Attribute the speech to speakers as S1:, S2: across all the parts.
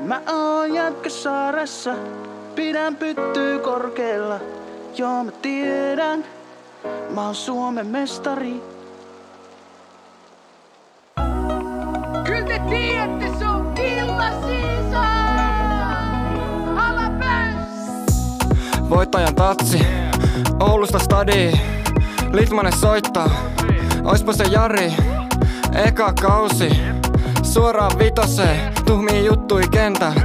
S1: Mä oon Jätkäsaaressa, pidän pyttyy korkealla. Joo mä tiedän, mä oon Suomen mestari.
S2: Kyllä te tiedätte, se on Killa-season!
S3: Voittajan tatsi, Oulusta stadi, Litmanen soittaa, oispa se Jari, eka kausi, suoraan vitoseen, tuhmii juttui kentällä,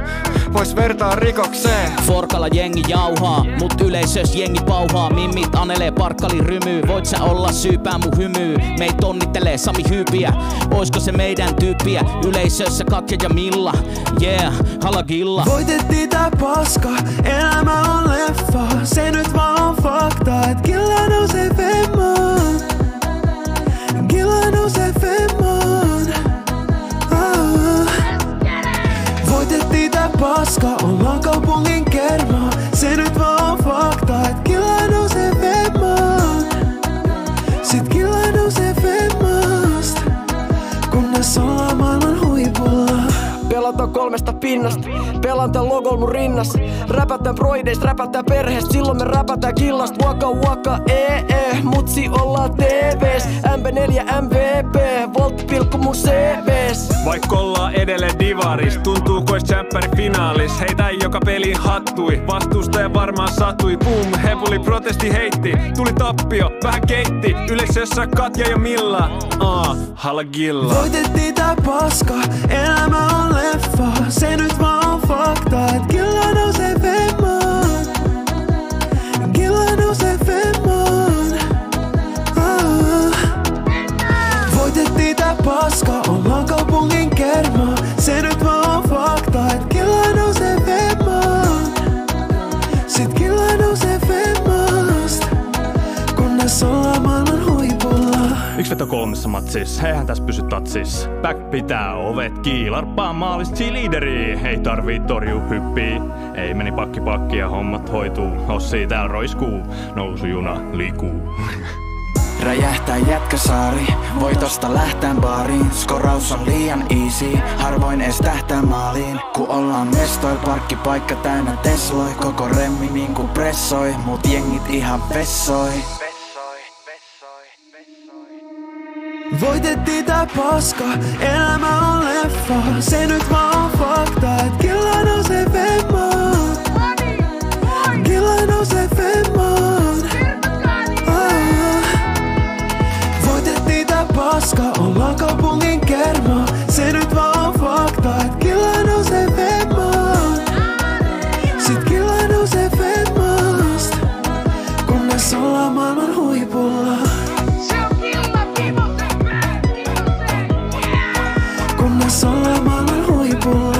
S3: vois vertaa rikokseen.
S4: Forkalla jengi jauhaa, mut yleisös jengi pauhaa. Mimmit anelee parkkali rymyy, voit sä olla syypää mun hymyy. Meit onnittelee Sami Hypiä, oisko se meidän tyyppiä? Yleisössä Katja ja Milla, yeah, halagilla.
S1: Voitettiin tää paska, elämä on leffa. Se nyt vaan on fakta, et Killa nousee femmaan. Killa nousee femmaan. Voitettiin tää paska, oman kaupungin kermaa. Se nyt vaan on fakta, et Killa nousee femmaan. Sit Killa nousee femmaast, kunnes ollaan maailman huipulla.
S5: Pelataan 3 pinnasta, pelaan tän logol mun rinnas. Räpätään broideista, räpätään perheestä, silloin me räpätään Killasta. Waka, mutsi ollaan TVs. MP4 MVP, volttipilkku mun CVs.
S6: Vaikka ollaan edelleen divaris, tuntuu kuin tsemppäri finaalis. Heitä joka peliin hattui, vastustaja varmaan satui. Boom, hepuli protesti heitti, tuli tappio, vähän keitti. Yleisössä Katja ja Milla, halagilla.
S1: Voitettiin tää paska, elämä on leffa. Se nyt vaan on fakta, et Killa nousee femmaan. Killa nousee femmaan. Voitettiin tää paska, oman kaupungin kermaa. Se nyt vaan on fakta, et Killa nousee femmaan. Sit Killa nousee femmaast, kunnes ollaan maailman huipulla.
S6: 1-3 matsis, eihän täs pysy tatsis. Back pitää ovet kiilarppaa maalista cheerleaderi. Ei tarvii torjuu hyppii. Ei meni pakki ja hommat hoituu. Ossi täällä roiskuu, nousujuna liikuu.
S7: Räjähtää Jätkäsaari, voitosta lähtään baariin. Skoraus on liian easy, harvoin ees tähtää maaliin. Ku ollaan mestoil, parkkipaikka täynnä Tesloi. Koko remmi niinku pressoi, mut jengit ihan vessoi.
S1: Voitettiin tää paska, elämä on leffa. Se nyt vaan on fakta, et Killa nousee femmaan. Killa nousee femmaan. Voitettiin tää paska, oman kaupungin kermaa. Se nyt vaan on fakta, et Killa nousee femmaan. Sit Killa nousee femmaast, kunnes ollaan maailman huipulla. Kunnes ollaan maailman huipulla.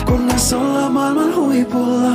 S1: Kunnes ollaan maailman huipulla.